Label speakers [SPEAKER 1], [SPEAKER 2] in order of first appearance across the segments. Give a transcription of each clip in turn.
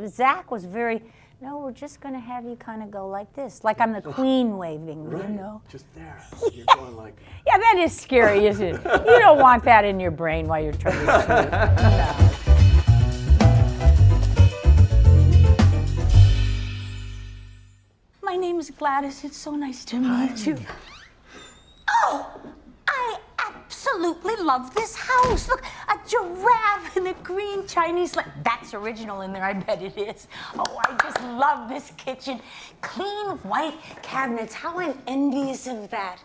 [SPEAKER 1] Zach was very, no, we're just going to have you kind of go like this, like I'm the queen waving,
[SPEAKER 2] right.
[SPEAKER 1] you know?
[SPEAKER 2] Just there.
[SPEAKER 1] Yeah.
[SPEAKER 2] You're going like...
[SPEAKER 1] Yeah, that is scary, isn't it? You don't want that in your brain while you're trying to sleep. No. My name is Glattis. It's so nice to meet you. Oh, I absolutely love this house. Look, a giraffe in a green Chinese that's original in there, I bet it is. Oh, I just love this kitchen. Clean white cabinets. How I'm envious of that.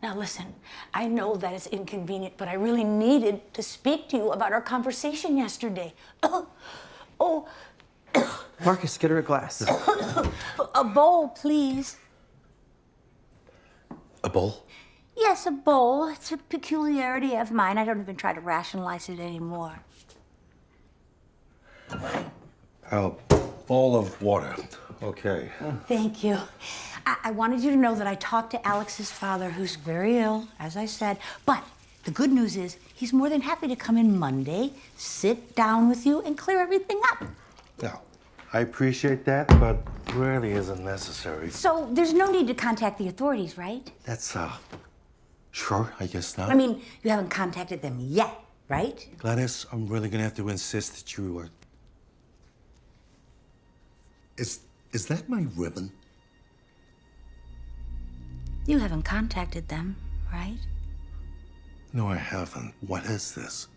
[SPEAKER 1] Now listen, I know that it's inconvenient, but I really needed to speak to you about our conversation yesterday. Oh.
[SPEAKER 3] Marcus, get her a glass.
[SPEAKER 1] A bowl, please.
[SPEAKER 2] A bowl?
[SPEAKER 1] Yes, a bowl. It's a peculiarity of mine. I don't even try to rationalize it anymore.
[SPEAKER 4] A bowl of water. Okay.
[SPEAKER 1] Thank you. I wanted you to know that I talked to Alex's father, who's very ill, as I said. But the good news is he's more than happy to come in Monday, sit down with you, and clear everything up.
[SPEAKER 4] Now, I appreciate that, but really isn't necessary.
[SPEAKER 1] So there's no need to contact the authorities, right?
[SPEAKER 4] That's, sure, I guess not.
[SPEAKER 1] I mean, you haven't contacted them yet, right?
[SPEAKER 4] Gladys, I'm really gonna have to insist that you are... Is that my ribbon?
[SPEAKER 1] You haven't contacted them, right?
[SPEAKER 4] No, I haven't. What is this?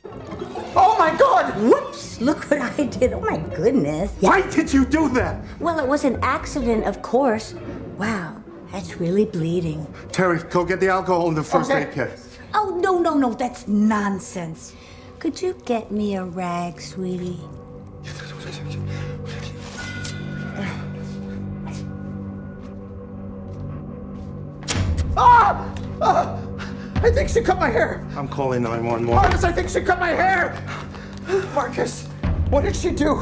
[SPEAKER 3] Oh my God!
[SPEAKER 1] Whoops, look what I did. Oh my goodness.
[SPEAKER 3] Why did you do that?
[SPEAKER 1] Well, it was an accident, of course. Wow, that's really bleeding.
[SPEAKER 3] Terry, go get the alcohol in the first
[SPEAKER 1] Okay.
[SPEAKER 3] aid kit.
[SPEAKER 1] Oh, no, that's nonsense. Could you get me a rag, sweetie?
[SPEAKER 3] I think she cut my hair.
[SPEAKER 4] I'm calling 911.
[SPEAKER 3] Marcus, I think she cut my hair. Marcus, what did she do?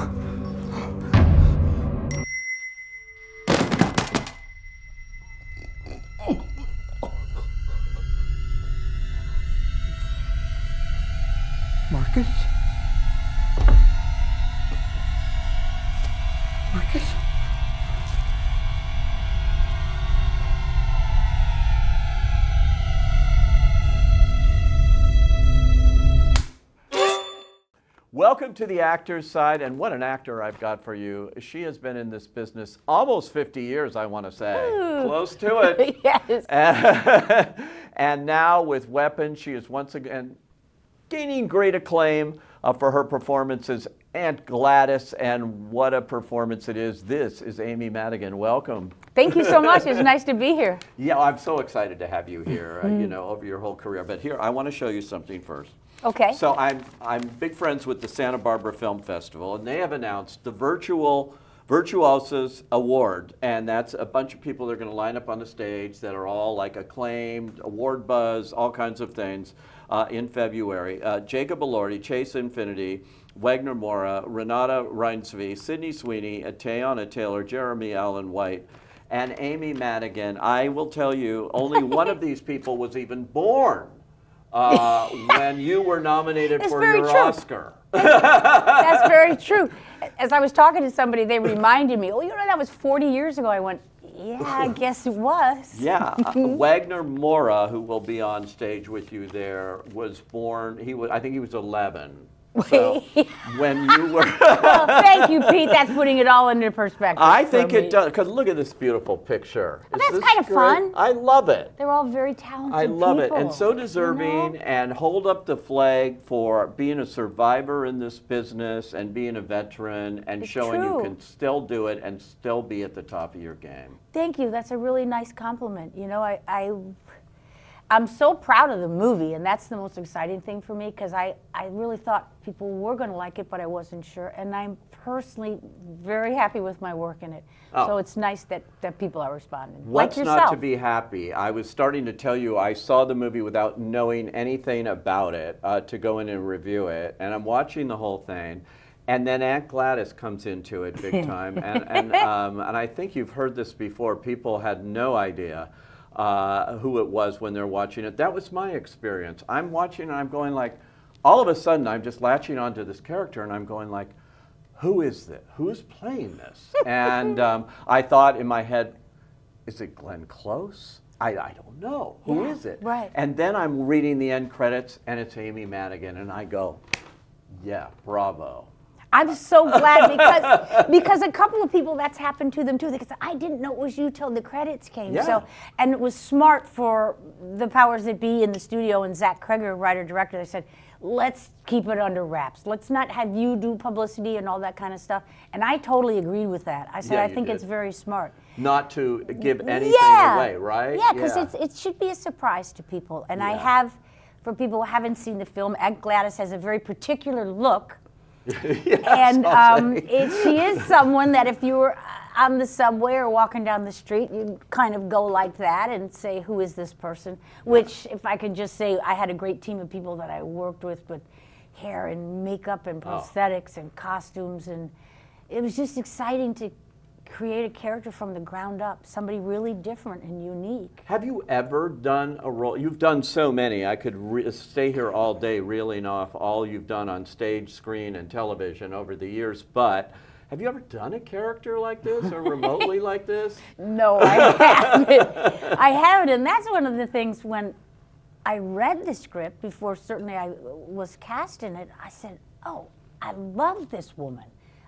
[SPEAKER 3] Marcus? Marcus?
[SPEAKER 2] Welcome to the actor's side, and what an actor I've got for you. She has been in this business almost 50 years, I want to say.
[SPEAKER 1] Ooh.
[SPEAKER 2] Close to it.
[SPEAKER 1] Yes.
[SPEAKER 2] And now with Weapon, she is once again gaining great acclaim for her performance as Aunt Gladys, and what a performance it is. This is Amy Madigan. Welcome.
[SPEAKER 1] Thank you so much. It's nice to be here.
[SPEAKER 2] Yeah, I'm so excited to have you here, you know, over your whole career. But here, I want to show you something first.
[SPEAKER 1] Okay.
[SPEAKER 2] So I'm big friends with the Santa Barbara Film Festival, and they have announced the Virtuosos Award, and that's a bunch of people that are going to line up on the stage that are all like acclaimed, award buzz, all kinds of things in February. Jacob Elordi, Chase Infinity, Wagner Moura, Renata Reinsve, Sydney Sweeney, Tayana Taylor, Jeremy Allen White, and Amy Madigan. I will tell you, only one of these people was even born when you were nominated for your Oscar.
[SPEAKER 1] That's very true. As I was talking to somebody, they reminded me, oh, you know, that was 40 years ago. I went, yeah, I guess it was.
[SPEAKER 2] Yeah, Wagner Moura, who will be on stage with you there, was born, I think he was 11. So when you were...
[SPEAKER 1] Well, thank you, Pete. That's putting it all into perspective.
[SPEAKER 2] I think it does, because look at this beautiful picture.
[SPEAKER 1] Well, that's kind of fun.
[SPEAKER 2] I love it.
[SPEAKER 1] They're all very talented
[SPEAKER 2] I love
[SPEAKER 1] people,
[SPEAKER 2] it, and so deserving,
[SPEAKER 1] you know?
[SPEAKER 2] and hold up the flag for being a survivor in this business and being a veteran and
[SPEAKER 1] It's
[SPEAKER 2] showing
[SPEAKER 1] true.
[SPEAKER 2] you can still do it and still be at the top of your game.
[SPEAKER 1] Thank you. That's a really nice compliment. You know, I'm so proud of the movie, and that's the most exciting thing for me, because I really thought people were going to like it, but I wasn't sure. And I'm personally very happy with my work in it.
[SPEAKER 2] Oh.
[SPEAKER 1] So it's nice that people are responding.
[SPEAKER 2] What's
[SPEAKER 1] like
[SPEAKER 2] not
[SPEAKER 1] yourself.
[SPEAKER 2] to be happy? I was starting to tell you I saw the movie without knowing anything about it to go in and review it, and I'm watching the whole thing. And then Aunt Gladys comes into it big time, and I think you've heard this before. People had no idea who it was when they're watching it. That was my experience. I'm watching and I'm going like, all of a sudden I'm just latching onto this character and I'm going like, who is this? Who's playing this? And I thought in my head, is it Glenn Close? I don't know. Who is it?
[SPEAKER 1] Right.
[SPEAKER 2] And then I'm reading the end credits and it's Amy Madigan and I go, yeah, bravo.
[SPEAKER 1] I'm so glad because a couple of people that's happened to them too. They said, I didn't know it was you till the credits came.
[SPEAKER 2] Yeah.
[SPEAKER 1] So, and it was smart for the powers that be in the studio and Zach Kreger, writer-director. They said, let's keep it under wraps. Let's not have you do publicity and all that kind of stuff. And I totally agreed with that. I said,
[SPEAKER 2] Yeah,
[SPEAKER 1] I
[SPEAKER 2] you
[SPEAKER 1] think
[SPEAKER 2] did.
[SPEAKER 1] it's very smart.
[SPEAKER 2] Not to give anything away, right?
[SPEAKER 1] Yeah, because it should be a surprise to people. And I have, for people who haven't seen the film, Aunt Gladys has a very particular look.
[SPEAKER 2] Yes,
[SPEAKER 1] And she is someone that if you were on the subway or walking down the street, you'd kind of go like that and say, who is this person? Which, if I could just say, I had a great team of people that I worked with hair and makeup and prosthetics and costumes. And it was just exciting to create a character from the ground up, somebody really different and unique.
[SPEAKER 2] Have you ever done a role? You've done so many. I could stay here all day reeling off all you've done on stage, screen, and television over the years, but have you ever done a character like this or remotely like this?
[SPEAKER 1] No, I haven't. I haven't, and that's one of the things when I read the script before certainly I was cast in it, I said, oh, I love this woman.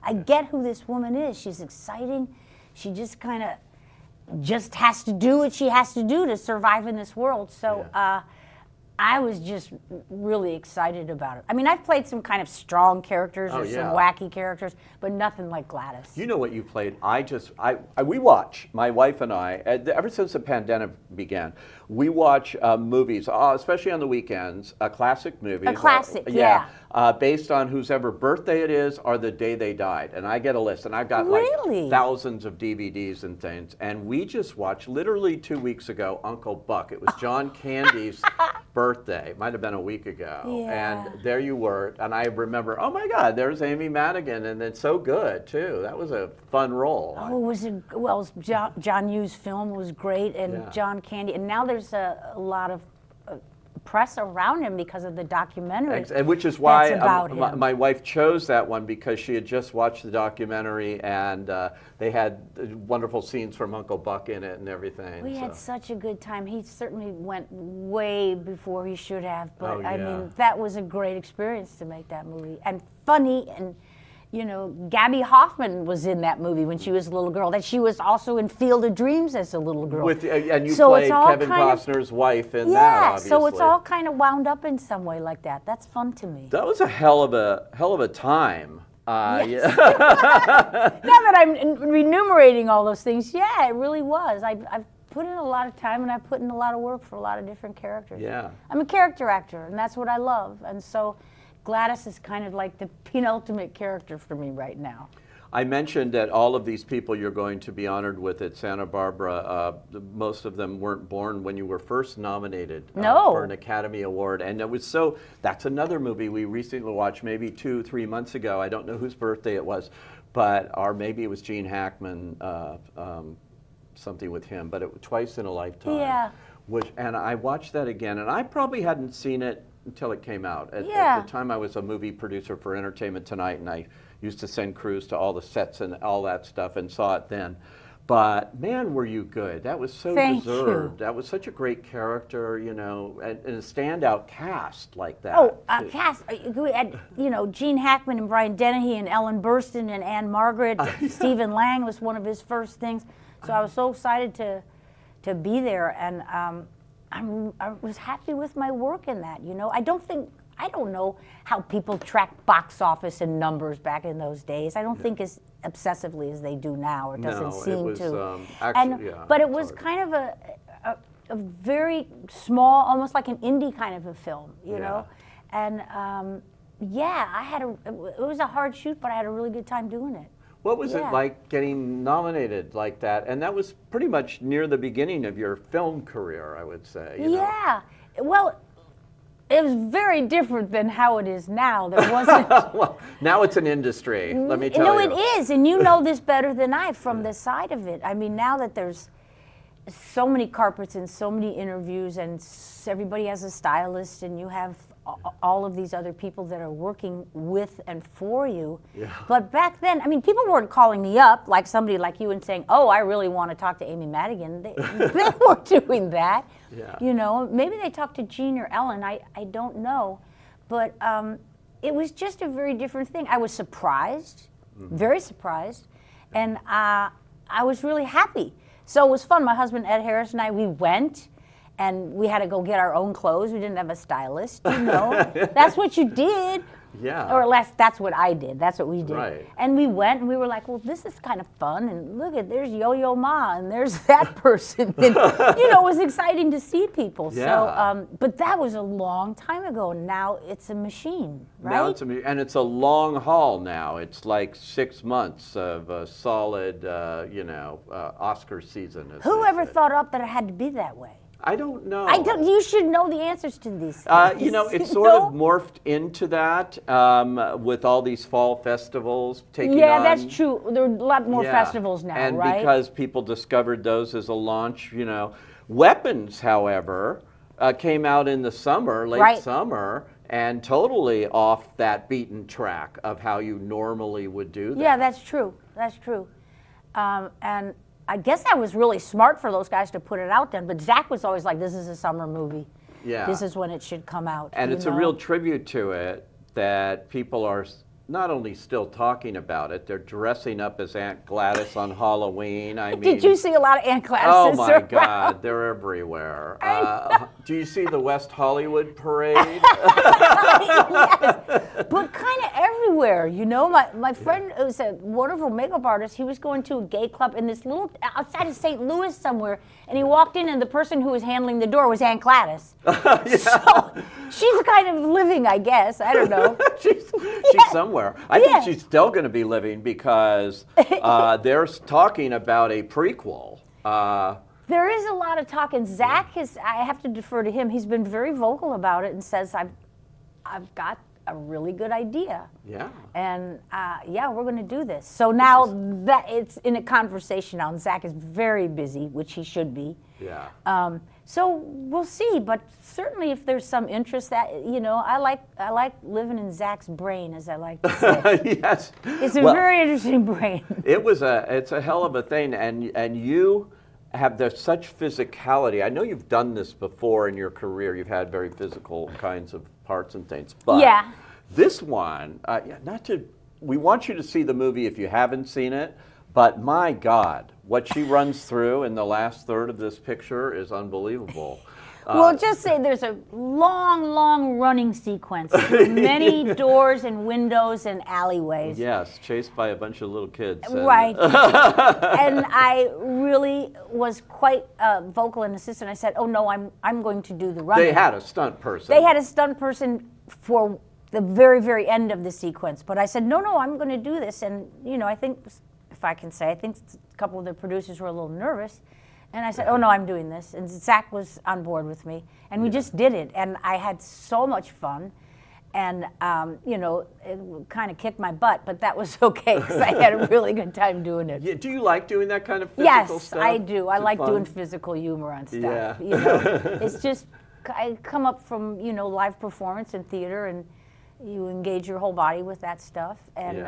[SPEAKER 1] I get who this woman is. She's exciting. She just kind of just has to do what she has to do to survive in this world. So I was just really excited about it. I mean, I've played some kind of strong characters or some wacky characters, but nothing like Glattis.
[SPEAKER 2] You know what you played? We watch, my wife and I, ever since the pandemic began, we watch movies, especially on the weekends, classic movies.
[SPEAKER 1] A classic,
[SPEAKER 2] based on whose ever birthday it is or the day they died. And I get a list, and I've got like thousands of DVDs and things. And we just watched, literally 2 weeks ago, Uncle Buck. It was John Candy's birthday. It might have been a week ago.
[SPEAKER 1] Yeah.
[SPEAKER 2] And there you were. And I remember, oh my God, there's Amy Madigan. And it's so good, too. That was a fun role.
[SPEAKER 1] Oh, John Hughes' film was great, and John Candy. And now there's a lot of press around him because of the documentary.
[SPEAKER 2] And which is why
[SPEAKER 1] my
[SPEAKER 2] wife chose that one, because she had just watched the documentary and they had wonderful scenes from Uncle Buck in it and everything.
[SPEAKER 1] We had such a good time. He certainly went way before he should have, but I mean, that was a great experience to make that movie. And funny, and you know, Gabby Hoffman was in that movie when she was a little girl. That she was also in Field of Dreams as a little girl.
[SPEAKER 2] And you played Kevin Costner's wife in that, obviously.
[SPEAKER 1] So it's all kind of wound up in some way like that. That's fun to me.
[SPEAKER 2] That was a hell of a time.
[SPEAKER 1] Yes. Now that I'm enumerating all those things, yeah, it really was. I've put in a lot of time and I've put in a lot of work for a lot of different characters.
[SPEAKER 2] Yeah.
[SPEAKER 1] I'm a character actor, and that's what I love. And so Glattis is kind of like the penultimate character for me right now.
[SPEAKER 2] I mentioned that all of these people you're going to be honored with at Santa Barbara, most of them weren't born when you were first nominated for an Academy Award. And it was that's another movie we recently watched, maybe 2-3 months ago. I don't know whose birthday it was, or maybe it was Gene Hackman, something with him, but it was Twice in a Lifetime.
[SPEAKER 1] Yeah.
[SPEAKER 2] And I watched that again, and I probably hadn't seen it until it came out. At the time, I was a movie producer for Entertainment Tonight, and I used to send crews to all the sets and all that stuff and saw it then. But man, were you good. That was so deserved. That was such a great character, you know, and a standout cast like that.
[SPEAKER 1] Oh, cast. We had, you know, Gene Hackman and Brian Dennehy and Ellen Burstyn and Anne Margaret. Stephen Lang was one of his first things. So I was so excited to be there, and I was happy with my work in that, you know. I don't know how people track box office and numbers back in those days. I don't think as obsessively as they do now, or doesn't seem to. But it was kind of a very small, almost like an indie kind of a film, you know. And it was a hard shoot, but I had a really good time doing it.
[SPEAKER 2] What was it like getting nominated like that? And that was pretty much near the beginning of your film career, I would say. You know?
[SPEAKER 1] Well, it was very different than how it is now. There wasn't.
[SPEAKER 2] Well, now it's an industry, let me tell you.
[SPEAKER 1] No, it is, and you know this better than I from the side of it. I mean, now that there's so many carpets and so many interviews, and everybody has a stylist, and you have all of these other people that are working with and for you.
[SPEAKER 2] Yeah.
[SPEAKER 1] But back then, I mean, people weren't calling me up like somebody like you and saying, "Oh, I really want to talk to Amy Madigan." They weren't doing that.
[SPEAKER 2] Yeah.
[SPEAKER 1] You know, maybe they talked to Gene or Ellen. I don't know, but it was just a very different thing. I was surprised, very surprised, and I was really happy. So it was fun. My husband Ed Harris and I, we went. And we had to go get our own clothes. We didn't have a stylist, you know. That's what you did.
[SPEAKER 2] Yeah.
[SPEAKER 1] Or at least that's what I did. That's what we did.
[SPEAKER 2] Right.
[SPEAKER 1] And we went and we were like, well, this is kind of fun. And look at, there's Yo-Yo Ma and there's that person. And, you know, it was exciting to see people.
[SPEAKER 2] Yeah.
[SPEAKER 1] So, but that was a long time ago. Now it's a machine, right?
[SPEAKER 2] Now and it's a long haul now. It's like 6 months of a solid, Oscar season.
[SPEAKER 1] Whoever thought up that it had to be that way?
[SPEAKER 2] I don't know.
[SPEAKER 1] You should know the answers to these things.
[SPEAKER 2] It's sort of morphed into that with all these fall festivals taking on.
[SPEAKER 1] Yeah, that's true. There are a lot more festivals now,
[SPEAKER 2] and
[SPEAKER 1] right?
[SPEAKER 2] because people discovered those as a launch, Weapons, however, came out in the summer, late summer, and totally off that beaten track of how you normally would do that.
[SPEAKER 1] Yeah, that's true. That's true. And I guess that was really smart for those guys to put it out then, but Zach was always like, this is a summer movie.
[SPEAKER 2] Yeah.
[SPEAKER 1] This is when it should come out.
[SPEAKER 2] And it's a real tribute to it that people are not only still talking about it, they're dressing up as Aunt Gladys on Halloween. I mean,
[SPEAKER 1] did you see a lot of Aunt Gladys?
[SPEAKER 2] Oh my God, they're everywhere. Do you see the West Hollywood parade?
[SPEAKER 1] Yes, but kind of everywhere, you know. My friend was a wonderful makeup artist. He was going to a gay club in this little, outside of St. Louis somewhere, and he walked in and the person who was handling the door was Aunt Gladys. So she's kind of living, I guess. I don't know.
[SPEAKER 2] she's somewhere. I think she's still going to be living because they're talking about a prequel.
[SPEAKER 1] There is a lot of talk, and Zach is, I have to defer to him. He's been very vocal about it and says, I've got a really good idea.
[SPEAKER 2] Yeah.
[SPEAKER 1] And we're going to do this. So now that it's in a conversation now, and Zach is very busy, which he should be.
[SPEAKER 2] Yeah.
[SPEAKER 1] So we'll see, but certainly if there's some interest that, I like living in Zach's brain, as I like to say.
[SPEAKER 2] Yes.
[SPEAKER 1] It's a very interesting brain.
[SPEAKER 2] It's a hell of a thing, and you have such physicality. I know you've done this before in your career. You've had very physical kinds of parts and things. But this one, we want you to see the movie if you haven't seen it, but my God, what she runs through in the last third of this picture is unbelievable.
[SPEAKER 1] Well, just say there's a long running sequence through many doors and windows and alleyways.
[SPEAKER 2] Yes, chased by a bunch of little kids.
[SPEAKER 1] Right. And I really was quite vocal and insistent. I said, oh no, I'm going to do the running.
[SPEAKER 2] They had a stunt person.
[SPEAKER 1] They had a stunt person for the very end of the sequence. But I said, no, I'm going to do this. And, I think, if I can say, I think a couple of the producers were a little nervous. And I said, oh no, I'm doing this. And Zach was on board with me. And we just did it. And I had so much fun. And, it kind of kicked my butt, but that was okay because I had a really good time doing it.
[SPEAKER 2] Yeah, do you like doing that kind of physical stuff?
[SPEAKER 1] Yes, I do. I like doing physical humor on stuff.
[SPEAKER 2] Yeah.
[SPEAKER 1] It's just, I come up from, live performance and theater, and you engage your whole body with that stuff. And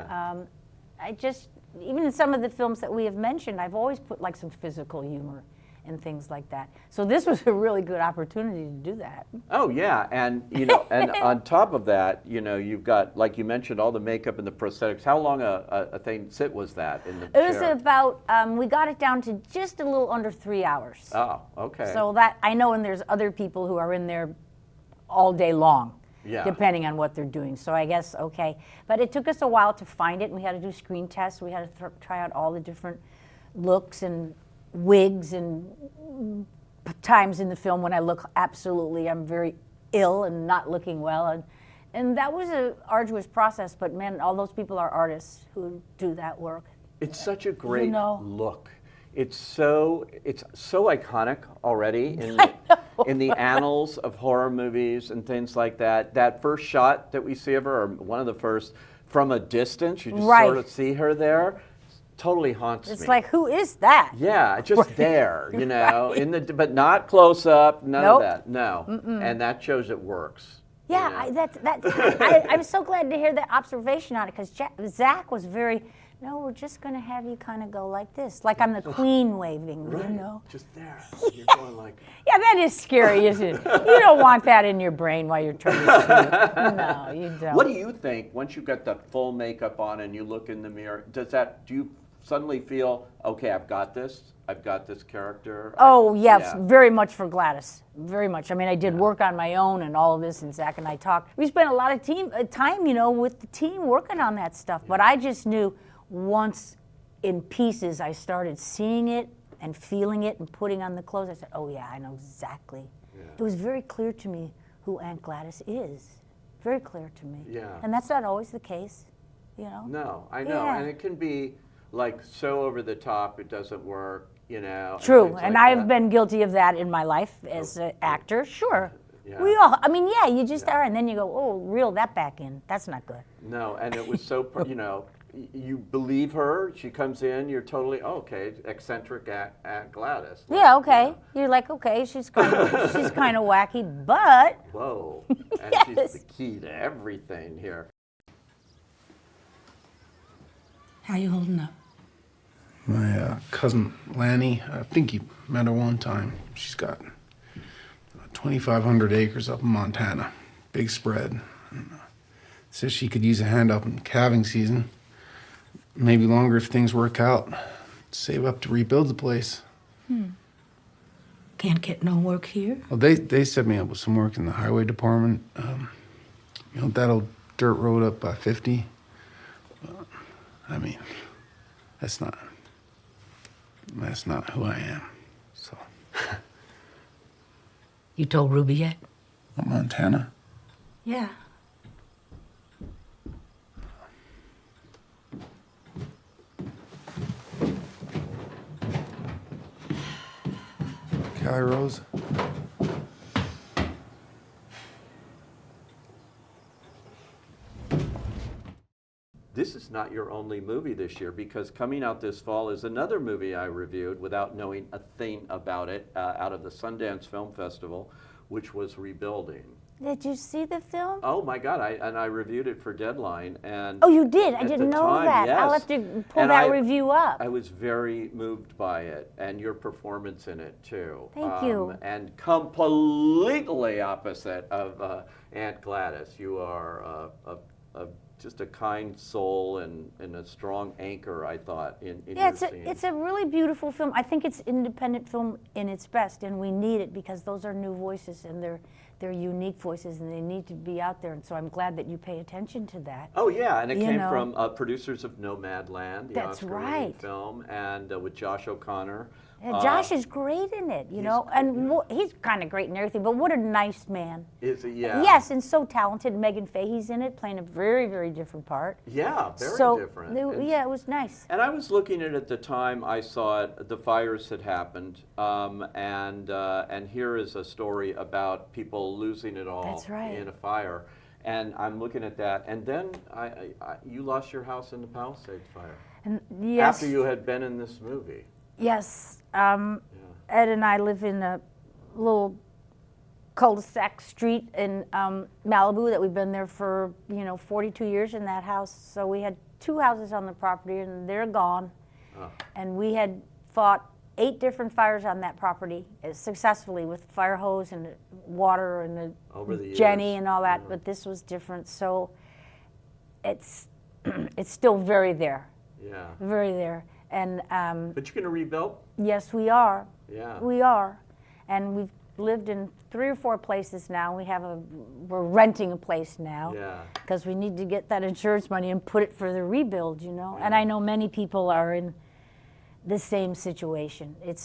[SPEAKER 1] I just, even in some of the films that we have mentioned, I've always put like some physical humor and things like that. So this was a really good opportunity to do that.
[SPEAKER 2] Oh yeah, and and on top of that, you've got, like you mentioned, all the makeup and the prosthetics. How long a thing sit was that in the chair?
[SPEAKER 1] It was about, we got it down to just a little under 3 hours.
[SPEAKER 2] Oh, okay.
[SPEAKER 1] So that, I know, and there's other people who are in there all day long.
[SPEAKER 2] Yeah.
[SPEAKER 1] Depending on what they're doing. So I guess, okay. But it took us a while to find it, and we had to do screen tests. We had to try out all the different looks and wigs and times in the film when I look I'm very ill and not looking well. And that was an arduous process, but man, all those people are artists who do that work.
[SPEAKER 2] It's such a great look. It's so iconic already in the annals of horror movies and things like that. That first shot that we see of her, or one of the first, from a distance, you just sort of see her there. Totally haunts me.
[SPEAKER 1] It's like, who is that?
[SPEAKER 2] Yeah, just there, but not close up, none of that. No, and that shows it works.
[SPEAKER 1] Yeah, I'm so glad to hear that observation on it, because Zach was very, no, we're just going to have you kind of go like this, like I'm the queen waving,
[SPEAKER 2] Right.
[SPEAKER 1] you know?
[SPEAKER 2] Just there. You're going like.
[SPEAKER 1] Yeah, that is scary, isn't it? You don't want that in your brain while you're trying to shoot. No, you don't.
[SPEAKER 2] What do you think once you got the full makeup on and you look in the mirror? Do you suddenly feel, okay, I've got this character?
[SPEAKER 1] Oh, yes, very much for Glattis. Very much. I mean, I did work on my own and all of this, and Zach and I talked. We spent a lot of time, you know, with the team working on that stuff. But I just knew once in pieces I started seeing it and feeling it and putting on the clothes, I said, oh yeah, I know exactly. Yeah. It was very clear to me who Aunt Gladys is. Very clear to me.
[SPEAKER 2] Yeah.
[SPEAKER 1] And that's not always the case, you know?
[SPEAKER 2] No, I know.
[SPEAKER 1] Yeah.
[SPEAKER 2] And it can be like so over the top, it doesn't work, you know.
[SPEAKER 1] True, and
[SPEAKER 2] like
[SPEAKER 1] I've
[SPEAKER 2] that.
[SPEAKER 1] been guilty of that in my life as an actor, sure.
[SPEAKER 2] Yeah.
[SPEAKER 1] We all, I mean, yeah, you just are, and then you go, oh, reel that back in. That's not good.
[SPEAKER 2] No, and it was so, you know, you believe her, she comes in, you're totally, okay, eccentric Aunt Gladys. Like,
[SPEAKER 1] Yeah, okay.
[SPEAKER 2] you know,
[SPEAKER 1] You're like, okay, she's kind of wacky, but
[SPEAKER 2] whoa, and
[SPEAKER 1] Yes.
[SPEAKER 2] she's the key to everything here.
[SPEAKER 5] How you holding up?
[SPEAKER 6] My cousin Lanny, I think you met her one time. She's got 2,500 acres up in Montana, big spread. And, says she could use a hand up in calving season, maybe longer if things work out. Save up to rebuild the place.
[SPEAKER 5] Can't get no work here?
[SPEAKER 6] Well, they set me up with some work in the highway department. You know, that old dirt road up by 50. I mean, that's not who I am. So,
[SPEAKER 5] You told Ruby yet?
[SPEAKER 6] Montana.
[SPEAKER 5] Yeah.
[SPEAKER 6] Kairos.
[SPEAKER 2] This is not your only movie this year, because coming out this fall is another movie I reviewed without knowing a thing about it, out of the Sundance Film Festival, which was Rebuilding.
[SPEAKER 1] did you see the film?
[SPEAKER 2] Oh my God! I reviewed it for Deadline, and
[SPEAKER 1] Oh, you did? I
[SPEAKER 2] at
[SPEAKER 1] didn't
[SPEAKER 2] the
[SPEAKER 1] know
[SPEAKER 2] time,
[SPEAKER 1] that. I'll
[SPEAKER 2] yes.
[SPEAKER 1] have to pull
[SPEAKER 2] And
[SPEAKER 1] that
[SPEAKER 2] I-
[SPEAKER 1] review up.
[SPEAKER 2] I was very moved by it, and your performance in it too.
[SPEAKER 1] Thank you.
[SPEAKER 2] And completely opposite of Aunt Gladys. You are just a kind soul and a strong anchor, I thought, in
[SPEAKER 1] Yeah,
[SPEAKER 2] your scene.
[SPEAKER 1] it's a really beautiful film. I think it's independent film in its best, and we need it because those are new voices and they're unique voices, and they need to be out there. And so I'm glad that you pay attention to that.
[SPEAKER 2] Oh yeah, and it
[SPEAKER 1] You
[SPEAKER 2] came
[SPEAKER 1] know.
[SPEAKER 2] from producers of Nomadland, the
[SPEAKER 1] That's
[SPEAKER 2] Oscar-winning
[SPEAKER 1] right.
[SPEAKER 2] film, and with Josh O'Connor.
[SPEAKER 1] And Josh is great in it, you know, and he's kind of great in everything. But what a nice man.
[SPEAKER 2] Is it? Yeah.
[SPEAKER 1] Yes, and so talented. Megan Fahey's in it, playing a very, very different part.
[SPEAKER 2] Yeah, very
[SPEAKER 1] so
[SPEAKER 2] different.
[SPEAKER 1] yeah, it was nice.
[SPEAKER 2] And I was looking at it at the time I saw it. The fires had happened, and here is a story about people losing it all
[SPEAKER 1] That's right.
[SPEAKER 2] in a fire. And I'm looking at that, and then you lost your house in the Palisades Fire
[SPEAKER 1] And yes,
[SPEAKER 2] after you had been in this movie.
[SPEAKER 1] yes. Ed and I live in a little cul-de-sac street in Malibu that we've been there for 42 years in that house. So we had 2 houses on the property, and they're gone.
[SPEAKER 2] Oh.
[SPEAKER 1] And we had fought 8 different fires on that property successfully with fire hose and water and
[SPEAKER 2] Over the
[SPEAKER 1] Jenny
[SPEAKER 2] years.
[SPEAKER 1] and all that. But this was different. So it's it's still very there,
[SPEAKER 2] Yeah.
[SPEAKER 1] very there. And
[SPEAKER 2] But you're going to rebuild?
[SPEAKER 1] yes, we are.
[SPEAKER 2] Yeah.
[SPEAKER 1] We are. And we've lived in 3 or 4 places now. We're renting a place now.
[SPEAKER 2] Yeah.
[SPEAKER 1] Because we need to get that insurance money and put it for the rebuild, And I know many people are in the same situation. It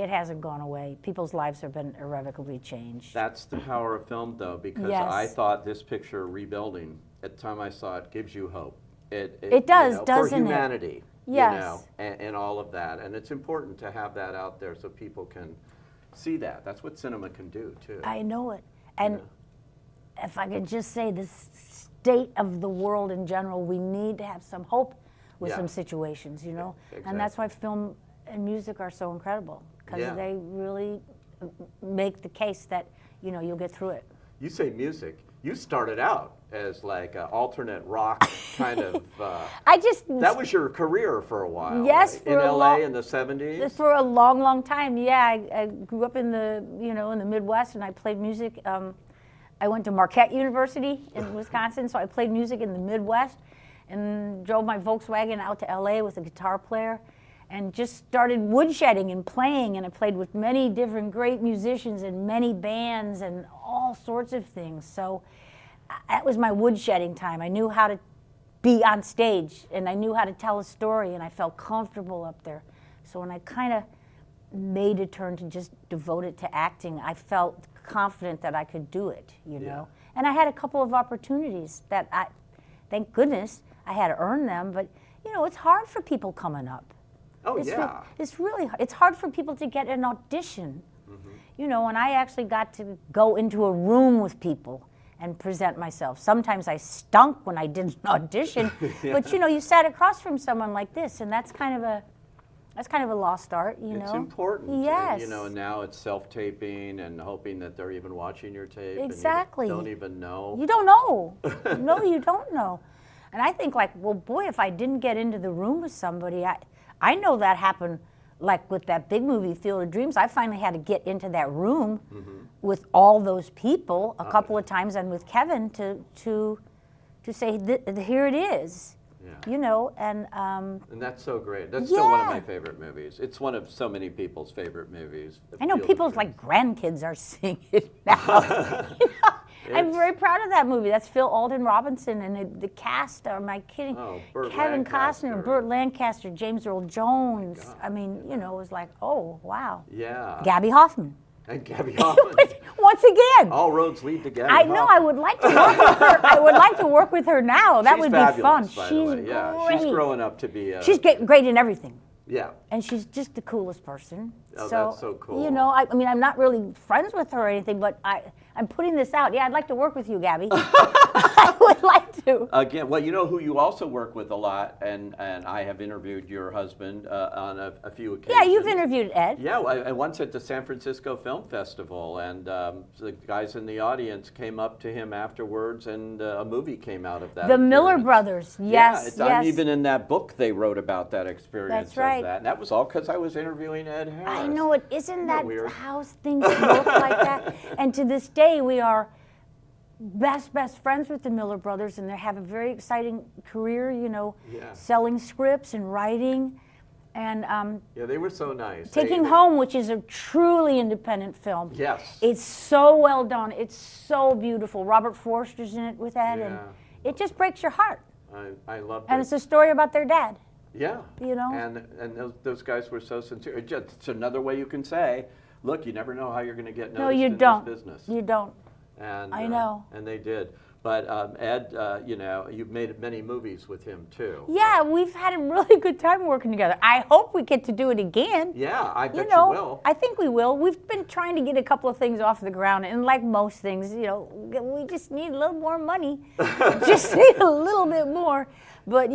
[SPEAKER 1] hasn't gone away. People's lives have been irrevocably changed.
[SPEAKER 2] That's the power of film, though, because
[SPEAKER 1] Yes.
[SPEAKER 2] I thought this picture, Rebuilding, at the time I saw it, gives you hope.
[SPEAKER 1] It does,
[SPEAKER 2] for
[SPEAKER 1] doesn't it?
[SPEAKER 2] humanity.
[SPEAKER 1] Yes.
[SPEAKER 2] And all of that. And it's important to have that out there so people can see that. That's what cinema can do, too.
[SPEAKER 1] I know it. And if I could just say, the state of the world in general, we need to have some hope with
[SPEAKER 2] Yeah.
[SPEAKER 1] some situations,
[SPEAKER 2] exactly.
[SPEAKER 1] And that's why film and music are so incredible, because
[SPEAKER 2] Yeah.
[SPEAKER 1] they really make the case that, you'll get through it.
[SPEAKER 2] You say music. you started out as like an alternate rock kind of.
[SPEAKER 1] I just
[SPEAKER 2] That was your career for a while.
[SPEAKER 1] Yes,
[SPEAKER 2] right?
[SPEAKER 1] for
[SPEAKER 2] In
[SPEAKER 1] a
[SPEAKER 2] LA
[SPEAKER 1] lo-
[SPEAKER 2] in the 70s.
[SPEAKER 1] for a long, long time. Yeah, I grew up in the in the Midwest, and I played music. I went to Marquette University in Wisconsin, so I played music in the Midwest, and drove my Volkswagen out to LA with a guitar player, and just started woodshedding and playing. And I played with many different great musicians and many bands and all sorts of things. So that was my woodshedding time. I knew how to be on stage, and I knew how to tell a story, and I felt comfortable up there. So when I kind of made a turn to just devote it to acting, I felt confident that I could do it, you know. And I had a couple of opportunities that thank goodness, I had to earn them. But it's hard for people coming up.
[SPEAKER 2] Oh,
[SPEAKER 1] It's
[SPEAKER 2] yeah.
[SPEAKER 1] it's really it's hard for people to get an audition. And I actually got to go into a room with people and present myself. Sometimes I stunk when I did an audition, but you sat across from someone like this, and that's kind of a lost art,
[SPEAKER 2] It's important.
[SPEAKER 1] Yes.
[SPEAKER 2] And now it's self-taping and hoping that they're even watching your tape.
[SPEAKER 1] Exactly.
[SPEAKER 2] And you don't even know.
[SPEAKER 1] You don't know. No, you don't know. And I think well, boy, if I didn't get into the room with somebody, I know that happened like with that big movie, Field of Dreams. I finally had to get into that room with all those people a couple of times, and with Kevin to say, here it is.
[SPEAKER 2] Yeah.
[SPEAKER 1] And
[SPEAKER 2] that's so great. That's still one of
[SPEAKER 1] Yeah.
[SPEAKER 2] my favorite movies. It's one of so many people's favorite movies.
[SPEAKER 1] I know
[SPEAKER 2] Field of
[SPEAKER 1] people's
[SPEAKER 2] Dreams.
[SPEAKER 1] grandkids are seeing it now. I'm very proud of that movie. That's Phil Alden Robinson, and the cast. Am I kidding?
[SPEAKER 2] Oh, Burt
[SPEAKER 1] Kevin
[SPEAKER 2] Lancaster.
[SPEAKER 1] Costner, Burt Lancaster, James Earl Jones.
[SPEAKER 2] God.
[SPEAKER 1] I mean, it was like, oh wow.
[SPEAKER 2] Yeah.
[SPEAKER 1] Gabby Hoffman.
[SPEAKER 2] And Gabby Hoffman.
[SPEAKER 1] Once again.
[SPEAKER 2] All roads lead to Gabby
[SPEAKER 1] I know.
[SPEAKER 2] Hoffman.
[SPEAKER 1] I would like to work with her. I would like to work with her now. That
[SPEAKER 2] She's
[SPEAKER 1] would
[SPEAKER 2] fabulous,
[SPEAKER 1] be fun.
[SPEAKER 2] by the
[SPEAKER 1] She's
[SPEAKER 2] way. Yeah,
[SPEAKER 1] great.
[SPEAKER 2] she's growing up to be.
[SPEAKER 1] She's great in everything.
[SPEAKER 2] Yeah.
[SPEAKER 1] And she's just the coolest person.
[SPEAKER 2] Oh, that's so cool.
[SPEAKER 1] I mean, I'm not really friends with her or anything, but I'm putting this out. Yeah, I'd like to work with you, Gabby. I would like to.
[SPEAKER 2] Again, well, you know who you also work with a lot, and I have interviewed your husband on a few occasions.
[SPEAKER 1] Yeah, you've interviewed Ed.
[SPEAKER 2] Yeah, I once at the San Francisco Film Festival, and the guys in the audience came up to him afterwards, and a movie came out of that.
[SPEAKER 1] The Miller
[SPEAKER 2] appearance.
[SPEAKER 1] Brothers.
[SPEAKER 2] Yeah,
[SPEAKER 1] Yes, yes.
[SPEAKER 2] I'm even in that book they wrote about that experience.
[SPEAKER 1] That's right.
[SPEAKER 2] Of that. And that was all because I was interviewing Ed Harris.
[SPEAKER 1] I know it. Isn't that
[SPEAKER 2] weird?
[SPEAKER 1] how things work like that? And to this day, we are best friends with the Miller Brothers, and they have a very exciting career,
[SPEAKER 2] Yeah.
[SPEAKER 1] selling scripts and writing. And
[SPEAKER 2] Yeah, they were so nice.
[SPEAKER 1] Taking
[SPEAKER 2] They-
[SPEAKER 1] Home, which is a truly independent film.
[SPEAKER 2] Yes.
[SPEAKER 1] It's so well done. It's so beautiful. Robert Forster's in it with Ed, and
[SPEAKER 2] Yeah.
[SPEAKER 1] it just breaks your heart.
[SPEAKER 2] I loved
[SPEAKER 1] And
[SPEAKER 2] it.
[SPEAKER 1] it's a story about their dad.
[SPEAKER 2] Yeah. And those guys were so sincere. It's another way you can say, look, you never know how you're going to get noticed
[SPEAKER 1] No, you
[SPEAKER 2] in
[SPEAKER 1] don't.
[SPEAKER 2] this business.
[SPEAKER 1] You don't.
[SPEAKER 2] And,
[SPEAKER 1] I know.
[SPEAKER 2] And they did. But Ed, you've made many movies with him too.
[SPEAKER 1] Yeah, we've had a really good time working together. I hope we get to do it again.
[SPEAKER 2] Yeah, I bet you will.
[SPEAKER 1] I think we will. We've been trying to get a couple of things off the ground, and like most things, we just need a little more money. Just need a little bit more. But,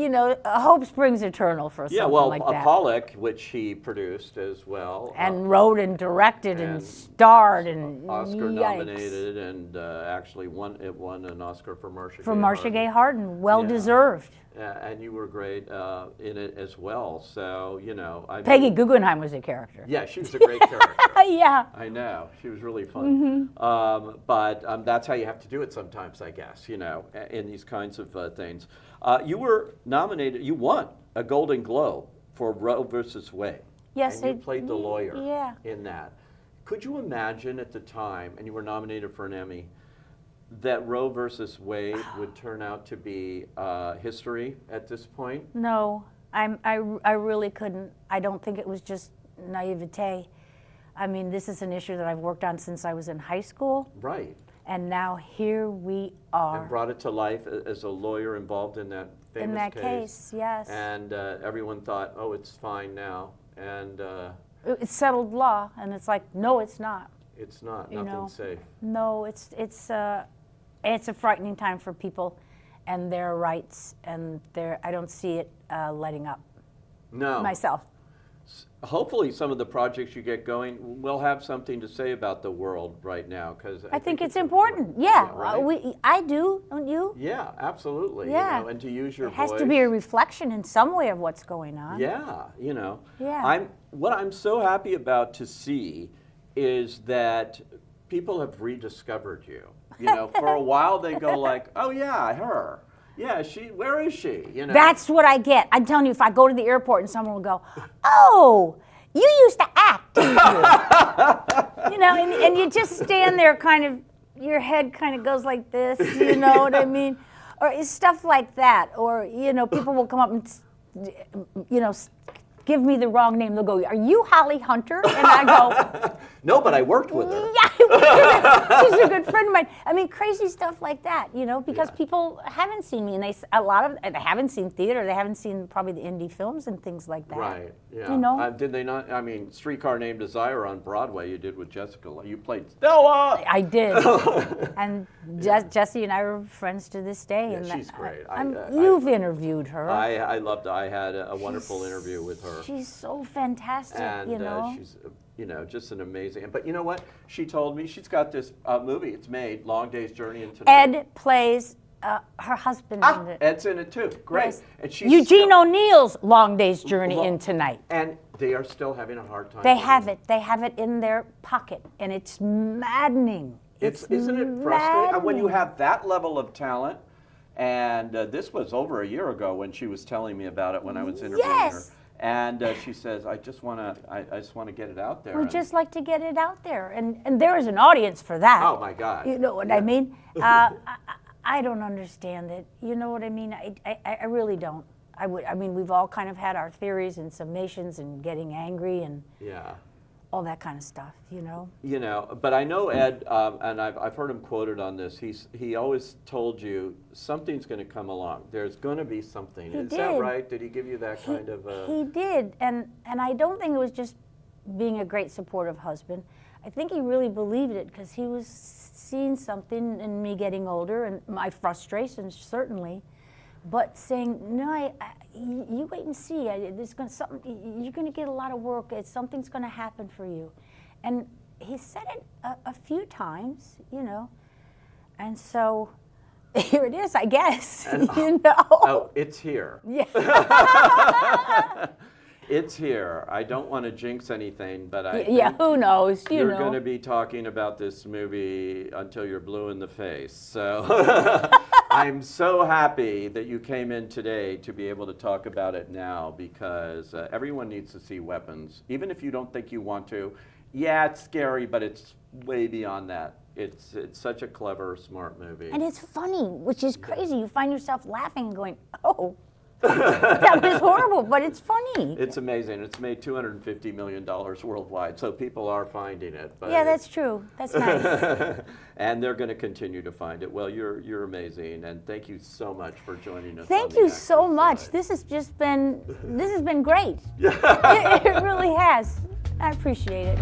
[SPEAKER 1] hope springs eternal for something like that.
[SPEAKER 2] Pollock, which he produced as well.
[SPEAKER 1] And wrote and directed and
[SPEAKER 2] and
[SPEAKER 1] starred and
[SPEAKER 2] Oscar
[SPEAKER 1] yikes.
[SPEAKER 2] nominated, and actually won an Oscar for Marcia
[SPEAKER 1] For
[SPEAKER 2] Gay
[SPEAKER 1] Marcia
[SPEAKER 2] Harden.
[SPEAKER 1] Gay Harden. Well
[SPEAKER 2] Yeah.
[SPEAKER 1] deserved.
[SPEAKER 2] And you were great in it as well. So,
[SPEAKER 1] Peggy Guggenheim was a character.
[SPEAKER 2] Yeah, she was a great character.
[SPEAKER 1] Yeah.
[SPEAKER 2] I know. She was really fun. But that's how you have to do it sometimes, I guess, in these kinds of things. You were nominated, you won a Golden Globe for Roe versus Wade.
[SPEAKER 1] Yes,
[SPEAKER 2] And you played the lawyer
[SPEAKER 1] yeah.
[SPEAKER 2] in that. Could you imagine at the time, and you were nominated for an Emmy, that Roe versus Wade would turn out to be history at this point?
[SPEAKER 1] No, I really couldn't. I don't think it was just naivete. I mean, this is an issue that I've worked on since I was in high school.
[SPEAKER 2] Right.
[SPEAKER 1] And now here we are.
[SPEAKER 2] And brought it to life as a lawyer involved in that famous
[SPEAKER 1] In that case, yes.
[SPEAKER 2] And everyone thought, oh, it's fine now. And
[SPEAKER 1] It's settled law, and it's like, no, it's not.
[SPEAKER 2] it's not.
[SPEAKER 1] You know.
[SPEAKER 2] Nothing's safe.
[SPEAKER 1] No, it's a frightening time for people and their rights, and I don't see it letting up.
[SPEAKER 2] No.
[SPEAKER 1] Myself.
[SPEAKER 2] hopefully some of the projects you get going will have something to say about the world right now, because
[SPEAKER 1] I think it's important. Yeah,
[SPEAKER 2] right?
[SPEAKER 1] I do, don't you?
[SPEAKER 2] Yeah, absolutely.
[SPEAKER 1] Yeah.
[SPEAKER 2] You know, and to use your
[SPEAKER 1] It has
[SPEAKER 2] voice.
[SPEAKER 1] to be a reflection in some way of what's going on.
[SPEAKER 2] Yeah, you know.
[SPEAKER 1] Yeah.
[SPEAKER 2] What I'm so happy about to see is that people have rediscovered you. You know, for a while they go like, oh yeah, her. Yeah, where is she? You know.
[SPEAKER 1] That's what I get. I'm telling you, if I go to the airport and someone will go, oh, you used to act, didn't you? You know, and you just stand there kind of, your head kind of goes like this, you know what I mean? Or it's stuff like that. Or, you know, people will come up and, you know, give me the wrong name. They'll go, are you Holly Hunter? And I go,
[SPEAKER 2] no, but I worked with her.
[SPEAKER 1] yeah, she's a good friend of mine. I mean, crazy stuff like that, you know, because people haven't seen me, and they haven't seen theater. They haven't seen probably the indie films and things like that.
[SPEAKER 2] Right. Yeah.
[SPEAKER 1] You know,
[SPEAKER 2] did they not? I mean, Streetcar Named Desire on Broadway. You did with Jessica. You played Stella.
[SPEAKER 1] I did, and Jessie and I are friends to this day.
[SPEAKER 2] Yeah,
[SPEAKER 1] and
[SPEAKER 2] she's great.
[SPEAKER 1] You've interviewed her.
[SPEAKER 2] I loved. I had a wonderful interview with her.
[SPEAKER 1] She's so fantastic.
[SPEAKER 2] And
[SPEAKER 1] you know,
[SPEAKER 2] she's just an amazing. But you know what? She told me she's got this movie. It's made, Long Day's Journey into Night.
[SPEAKER 1] Ed plays her husband in it.
[SPEAKER 2] Ed's in it too. Great.
[SPEAKER 1] Yes.
[SPEAKER 2] And she's
[SPEAKER 1] Eugene O'Neill's Long Day's Journey into Night.
[SPEAKER 2] And they are still having a hard time.
[SPEAKER 1] They have it. They have it in their pocket, and it's maddening.
[SPEAKER 2] Isn't it frustrating? When you have that level of talent, and this was over a year ago when she was telling me about it when I was interviewing her. And she says, I just want to get it out there.
[SPEAKER 1] We just like to get it out there, and there is an audience for that.
[SPEAKER 2] Oh my God!
[SPEAKER 1] You know what I mean? I don't understand it. You know what I mean? I really don't. I mean, we've all kind of had our theories and summations and getting angry and all that kind of stuff. You know.
[SPEAKER 2] You know, but I know Ed, and I've heard him quoted on this. He always told you something's going to come along. There's going to be something. Is that right? Did he give you that kind of?
[SPEAKER 1] He did, and I don't think it was just being a great supportive husband. I think he really believed it because he was seeing something in me getting older and my frustrations certainly, but saying no, you wait and see. You're going to get a lot of work. Something's going to happen for you, and he said it a few times, you know, and so here it is, I guess.
[SPEAKER 2] And,
[SPEAKER 1] you know.
[SPEAKER 2] Oh, it's here.
[SPEAKER 1] Yeah.
[SPEAKER 2] It's here. I don't want to jinx anything, but I
[SPEAKER 1] think who knows?
[SPEAKER 2] You're going to be talking about this movie until you're blue in the face. So I'm so happy that you came in today to be able to talk about it now, because everyone needs to see Weapons, even if you don't think you want to. Yeah, it's scary, but it's way beyond that. It's such a clever, smart movie.
[SPEAKER 1] And it's funny, which is crazy. You find yourself laughing and going, oh. That was horrible, but it's funny.
[SPEAKER 2] It's amazing. It's made $250 million worldwide, so people are finding it. But
[SPEAKER 1] yeah, that's true. That's nice.
[SPEAKER 2] And they're going to continue to find it. Well, you're amazing, and thank you so much for joining us.
[SPEAKER 1] Thank you so much. This has been great. it really has. I appreciate it.